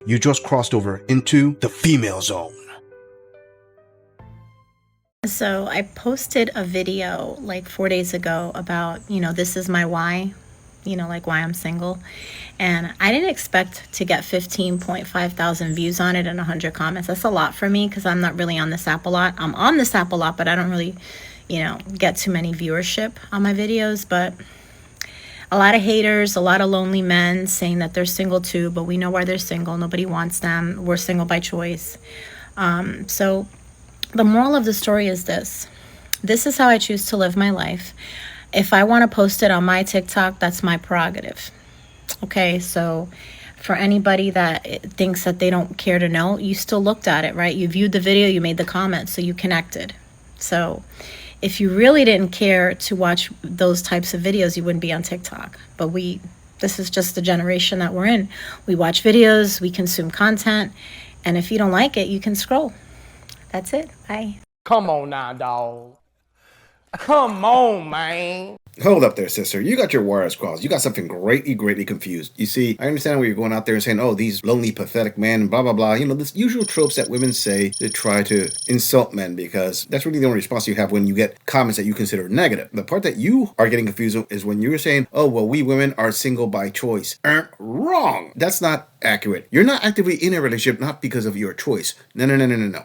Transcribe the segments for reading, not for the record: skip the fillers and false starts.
You just crossed over into the female zone. So I posted a video like 4 days ago about, this is my why, like why I'm single. And I didn't expect to get 15.5 thousand views on it and 100 comments. That's a lot for me because I'm not really on this app a lot. I'm on this app a lot, but I don't really, get too many viewership on my videos. But a lot of haters, a lot of lonely men saying that they're single too, but we know why they're single. Nobody wants them. We're single by choice. So the moral of the story is this. This is how I choose to live my life. If I want to post it on my TikTok, that's my prerogative. Okay, so for anybody that thinks that they don't care to know, you still looked at it, right? You viewed the video, you made the comments, so you connected. So if you really didn't care to watch those types of videos, you wouldn't be on TikTok. But this is just the generation that we're in. We watch videos, we consume content, and if you don't like it, you can scroll. That's it. Bye. Come on now, dog. Come on, man. Hold up there, sister. You got your wires crossed. You got something greatly confused. You see, I understand where you're going out there and saying, oh, these lonely, pathetic men, blah, blah, blah. This usual tropes that women say to try to insult men, because that's really the only response you have when you get comments that you consider negative. The part that you are getting confused with is when you're saying, oh, well, we women are single by choice. Wrong. That's not accurate. You're not actively in a relationship, not because of your choice. No.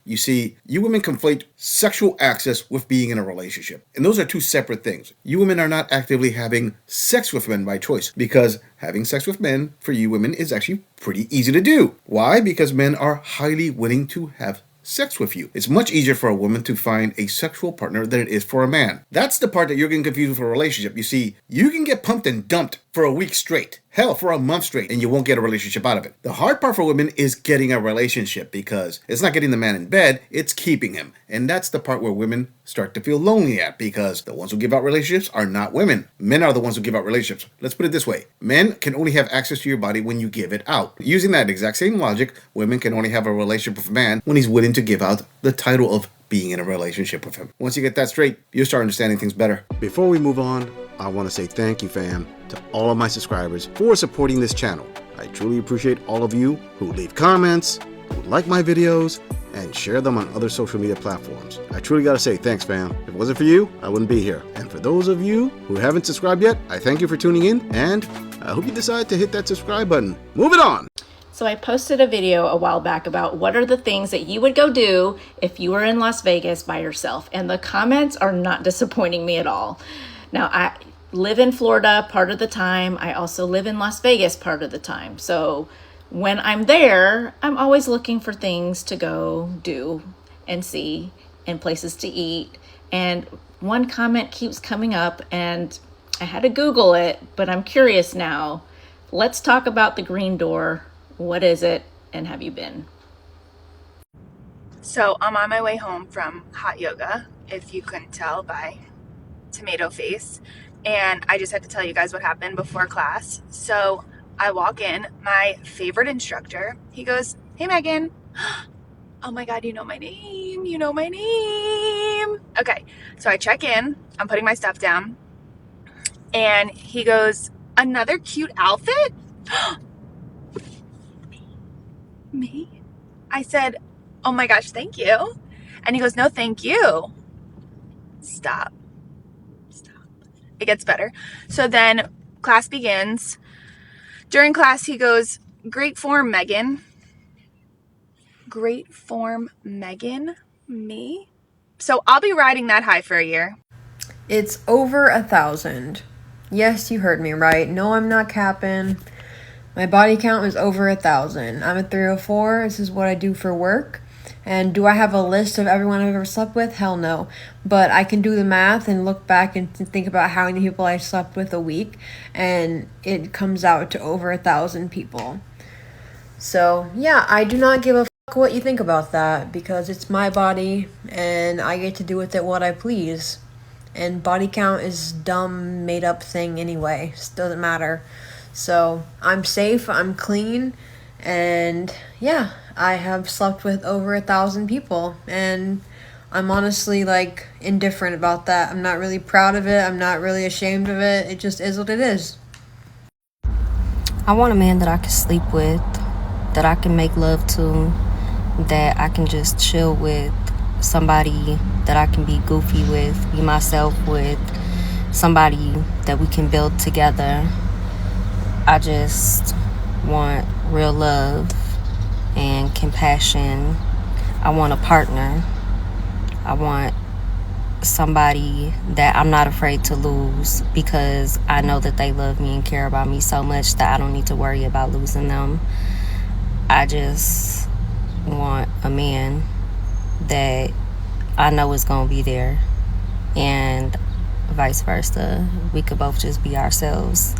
You see, you women conflate sexual access with being in a relationship. And those are two separate things. You women are not actively having sex with men by choice, because having sex with men for you women is actually pretty easy to do. Why? Because men are highly willing to have sex with you. It's much easier for a woman to find a sexual partner than it is for a man. That's the part that you're getting confused with a relationship. You see, you can get pumped and dumped for a week straight. Hell, for a month straight, and you won't get a relationship out of it. The hard part for women is getting a relationship, because it's not getting the man in bed, it's keeping him. And that's the part where women start to feel lonely at, because the ones who give out relationships are not women. Men are the ones who give out relationships. Let's put it this way. Men can only have access to your body when you give it out. Using that exact same logic, women can only have a relationship with a man when he's willing to give out the title of being in a relationship with him. Once you get that straight, you'll start understanding things better. Before we move on, I want to say thank you, fam, to all of my subscribers for supporting this channel. I truly appreciate all of you who leave comments, who like my videos, and share them on other social media platforms. I truly gotta say thanks, fam. If it wasn't for you, I wouldn't be here. And for those of you who haven't subscribed yet, I thank you for tuning in, and I hope you decide to hit that subscribe button. Moving on! So I posted a video a while back about what are the things that you would go do if you were in Las Vegas by yourself. And the comments are not disappointing me at all. Now, I live in Florida part of the time. I also live in Las Vegas part of the time. So when I'm there, I'm always looking for things to go do and see and places to eat. And one comment keeps coming up and I had to Google it, but I'm curious now. Let's talk about the Green Door. What is it and have you been? So I'm on my way home from hot yoga, if you couldn't tell by tomato face. And I just had to tell you guys what happened before class. So I walk in, my favorite instructor, he goes, "Hey, Megan." Oh my God, you know my name. You know my name. Okay, so I check in, I'm putting my stuff down. And he goes, "Another cute outfit?" Me? I said, "Oh my gosh, thank you." And he goes, "No, thank you." Stop. It gets better. So then class begins. During class, he goes, "Great form, Megan." Great form, Megan? Me? So I'll be riding that high for a year. It's over 1,000. Yes, you heard me right. No, I'm not capping. My body count is over 1,000. I'm a 304. This is what I do for work. And do I have a list of everyone I've ever slept with? Hell no. But I can do the math and look back and think about how many people I slept with a week. And it comes out to over 1,000 people. So, yeah, I do not give a fuck what you think about that. Because it's my body and I get to do with it what I please. And body count is dumb, made up thing anyway. It doesn't matter. So, I'm safe, I'm clean, and yeah, I have slept with over 1,000 people, and I'm honestly, indifferent about that. I'm not really proud of it, I'm not really ashamed of it, it just is what it is. I want a man that I can sleep with, that I can make love to, that I can just chill with, somebody that I can be goofy with, be myself with, somebody that we can build together. I just want real love and compassion. I want a partner. I want somebody that I'm not afraid to lose, because I know that they love me and care about me so much that I don't need to worry about losing them. I just want a man that I know is going to be there, and vice versa. We could both just be ourselves.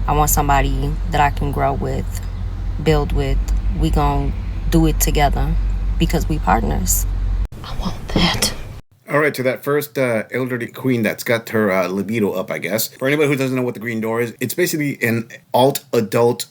I want somebody that I can grow with, build with. We gonna do it together because we partners. I want that. All right, to that first elderly queen that's got her libido up, I guess. For anybody who doesn't know what the green door is, it's basically an alt-adult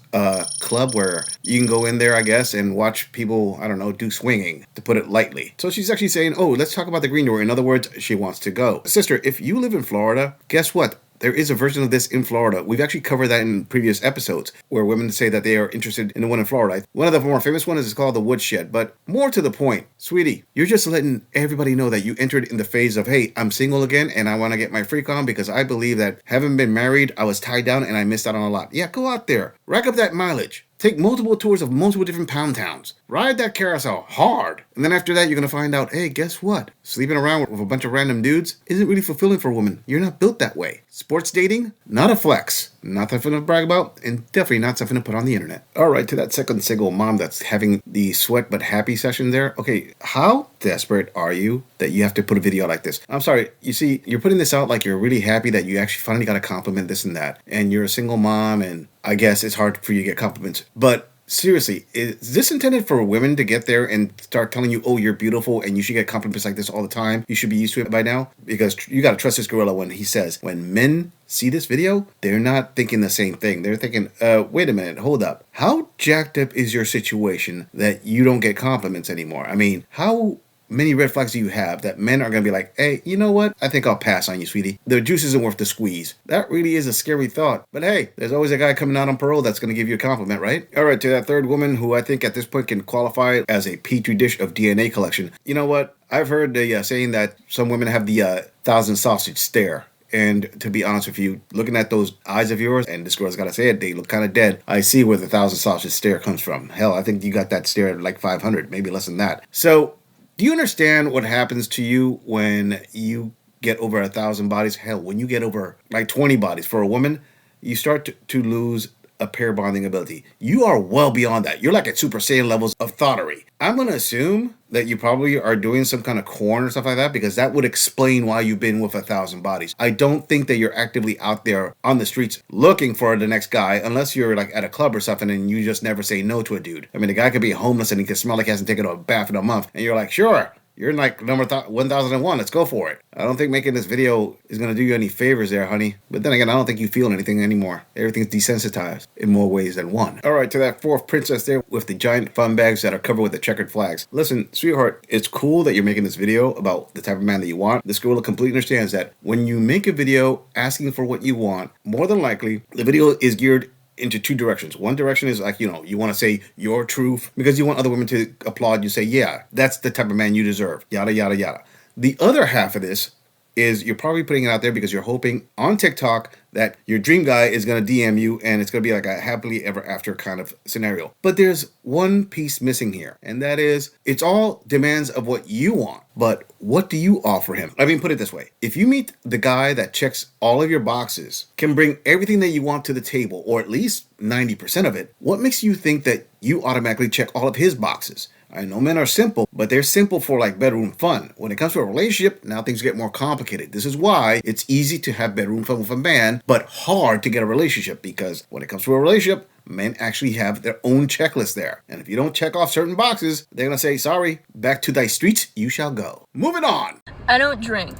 club where you can go in there, I guess, and watch people, I don't know, do swinging, to put it lightly. So she's actually saying, oh, let's talk about the green door. In other words, she wants to go. Sister, if you live in Florida, guess what? There is a version of this in Florida. We've actually covered that in previous episodes, where women say that they are interested in the one in Florida. One of the more famous ones is called the woodshed. But more to the point, sweetie, you're just letting everybody know that you entered in the phase of, hey, I'm single again and I want to get my freak on because I believe that having been married, I was tied down and I missed out on a lot. Yeah, go out there. Rack up that mileage. Take multiple tours of multiple different pound towns. Ride that carousel hard. And then after that, you're going to find out, hey, guess what? Sleeping around with a bunch of random dudes isn't really fulfilling for a woman. You're not built that way. Sports dating, not a flex. Not something to brag about, and definitely not something to put on the internet. All right, to that second single mom that's having the sweat but happy session there. Okay, how desperate are you that you have to put a video like this? I'm sorry, you see, you're putting this out like you're really happy that you actually finally got a compliment, this and that. And you're a single mom, and I guess it's hard for you to get compliments. But seriously, is this intended for women to get there and start telling you, oh, you're beautiful and you should get compliments like this all the time? You should be used to it by now? Because you got to trust this gorilla when he says, when men see this video, they're not thinking the same thing. They're thinking, wait a minute, hold up. How jacked up is your situation that you don't get compliments anymore? I mean, how many red flags do you have that men are going to be like, hey, you know what? I think I'll pass on you, sweetie. The juice isn't worth the squeeze. That really is a scary thought. But hey, there's always a guy coming out on parole that's going to give you a compliment, right? All right, to that third woman who I think at this point can qualify as a petri dish of DNA collection. You know what? I've heard the saying that some women have the 1,000 sausage stare. And to be honest with you, looking at those eyes of yours, and this girl's got to say it, they look kind of dead. I see where the 1,000 sausage stare comes from. Hell, I think you got that stare at like 500, maybe less than that. So, do you understand what happens to you when you get over 1,000 bodies? Hell, when you get over like 20 bodies for a woman, you start to lose a pair bonding ability. You are well beyond that. You're like at Super Saiyan levels of thoughterry. I'm going to assume that you probably are doing some kind of corn or stuff like that, because that would explain why you've been with 1,000 bodies. I don't think that you're actively out there on the streets looking for the next guy, unless you're like at a club or something and you just never say no to a dude. I mean, the guy could be homeless and he could smell like he hasn't taken a bath in a month, and you're like, sure, you're in like number 1001. Let's go for it. I don't think making this video is going to do you any favors there, honey. But then again, I don't think you feel anything anymore. Everything's desensitized in more ways than one. All right, to that fourth princess there with the giant fun bags that are covered with the checkered flags. Listen, sweetheart, it's cool that you're making this video about the type of man that you want. This girl completely understands that when you make a video asking for what you want, more than likely, the video is geared into two directions. One direction is like, you know, you want to say your truth because you want other women to applaud you, say, yeah, that's the type of man you deserve, yada, yada, yada. The other half of this is you're probably putting it out there because you're hoping on TikTok that your dream guy is going to DM you and it's going to be like a happily ever after kind of scenario. But there's one piece missing here, and that is it's all demands of what you want. But what do you offer him? I mean, put it this way. If you meet the guy that checks all of your boxes, can bring everything that you want to the table, or at least 90% of it, what makes you think that you automatically check all of his boxes? I know men are simple, but they're simple for like bedroom fun. When it comes to a relationship, now things get more complicated. This is why it's easy to have bedroom fun with a man, but hard to get a relationship, because when it comes to a relationship, men actually have their own checklist there. And if you don't check off certain boxes, they're going to say, sorry, back to thy streets you shall go. Moving on. I don't drink.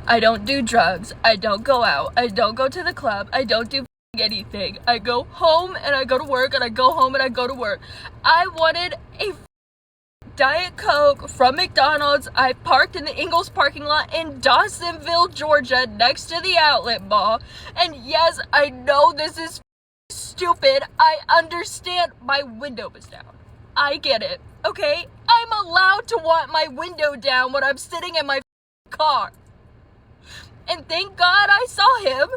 I don't do drugs. I don't go out. I don't go to the club. I don't do anything. I go home and I go to work, and I go home and I go to work. I wanted a Diet Coke from McDonald's. I parked in the Ingles parking lot in Dawsonville, Georgia, next to the outlet mall. And yes, I know this is stupid. I understand. My window was down. I get it, okay? I'm allowed to want my window down when I'm sitting in my car. And thank God I saw him.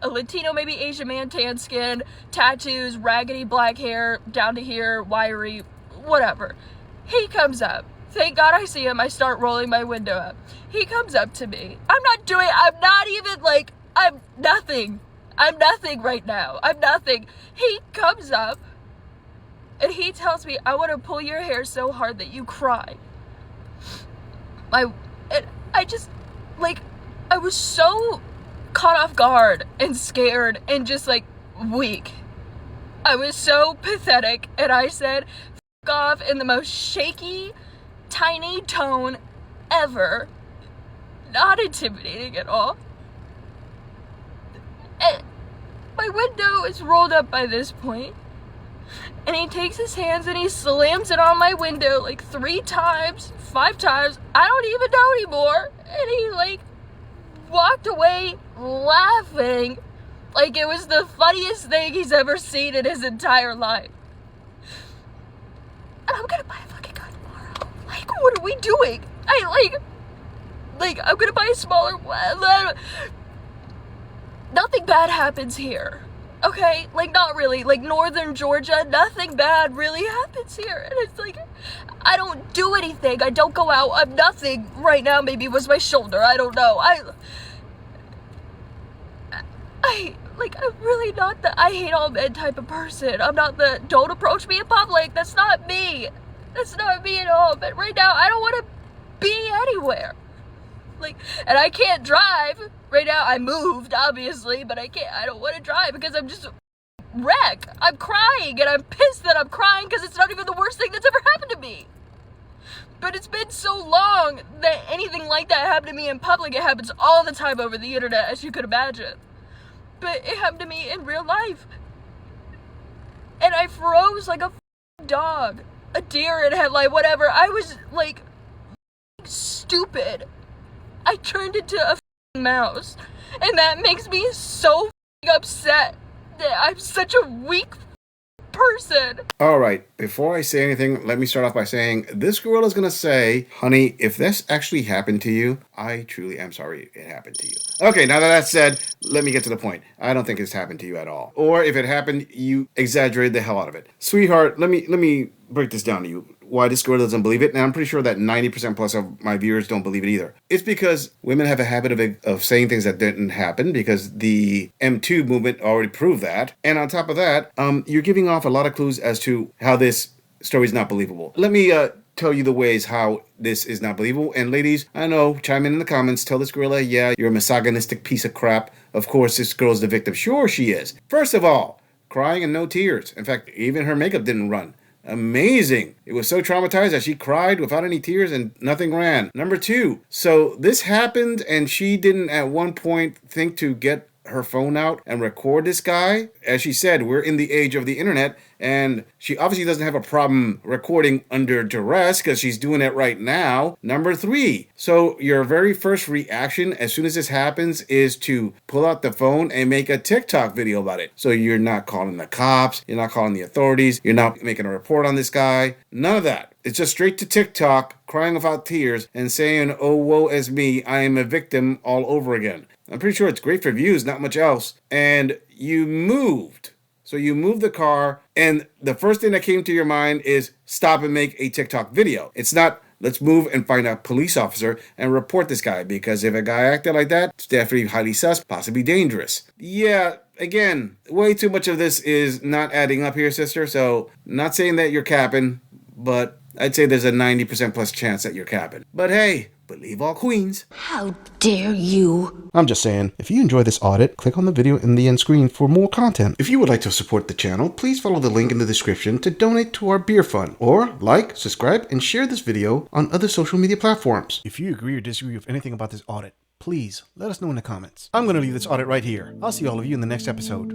A Latino, maybe Asian man, tan skin, tattoos, raggedy black hair, down to here, wiry, whatever. He comes up. Thank God I see him. I start rolling my window up. He comes up to me. I'm nothing. I'm nothing right now. I'm nothing. He comes up and he tells me, I want to pull your hair so hard that you cry. I was so caught off guard and scared and just like weak. I was so pathetic, and I said, F off, in the most shaky, tiny tone ever. Not intimidating at all. And my window is rolled up by this point, and he takes his hands and he slams it on my window like 3 times, 5 times, I don't even know anymore, and he like walked away laughing like it was the funniest thing he's ever seen in his entire life. And I'm gonna buy a fucking gun tomorrow. Like, what are we doing? I'm gonna buy a smaller one. Nothing bad happens here, okay? Like, not really. Like, northern Georgia, nothing bad really happens here. And it's like, I don't do anything. I don't go out. I'm nothing right now. Maybe it was my shoulder. I don't know. I'm really not the I hate all men type of person. I'm not the don't approach me in public. That's not me. That's not me at all. But right now, I don't want to be anywhere. And I can't drive. Right now, I moved, obviously, but I don't want to drive because I'm just wreck. I'm crying, and I'm pissed that I'm crying because it's not even the worst thing that's ever happened to me. But it's been so long that anything like that happened to me in public. It happens all the time over the internet, as you could imagine. But it happened to me in real life. And I froze like a dog. A deer in headlight, whatever. I was, stupid. I turned into a mouse. And that makes me so upset that I'm such a weak person. All right, before I say anything, let me start off by saying this girl is going to say, honey, if this actually happened to you, I truly am sorry it happened to you. Okay, now that that's said, let me get to the point. I don't think it's happened to you at all. Or if it happened, you exaggerated the hell out of it. Sweetheart, let me break this down to you. Why this girl doesn't believe it, and I'm pretty sure that 90% plus of my viewers don't believe it either. It's because women have a habit of saying things that didn't happen because the M2 movement already proved that. And on top of that, you're giving off a lot of clues as to how this story is not believable. Let me tell you the ways how this is not believable. And ladies, I know, chime in the comments, tell this girl, yeah, you're a misogynistic piece of crap. Of course, this girl's the victim. Sure, she is. First of all, crying and no tears. In fact, even her makeup didn't run. Amazing. It was so traumatized that she cried without any tears and nothing ran. Number 2, so this happened and she didn't at one point think to get her phone out and record this guy. As she said, we're in the age of the internet, and she obviously doesn't have a problem recording under duress because she's doing it right now. Number 3, so your very first reaction as soon as this happens is to pull out the phone and make a TikTok video about it. So you're not calling the cops, you're not calling the authorities, you're not making a report on this guy, none of that. It's just straight to TikTok, crying without tears and saying, oh, woe is me, I am a victim all over again. I'm pretty sure it's great for views, not much else. And you moved. So you moved the car, and the first thing that came to your mind is stop and make a TikTok video. It's not, let's move and find a police officer and report this guy, because if a guy acted like that, it's definitely highly sus, possibly dangerous. Yeah, again, way too much of this is not adding up here, sister. So not saying that you're capping, but I'd say there's a 90% plus chance that you're capping. But hey, believe all queens. How dare you? I'm just saying, if you enjoy this audit, click on the video in the end screen for more content. If you would like to support the channel, please follow the link in the description to donate to our beer fund, or like, subscribe, and share this video on other social media platforms. If you agree or disagree with anything about this audit, please let us know in the comments. I'm going to leave this audit right here. I'll see all of you in the next episode.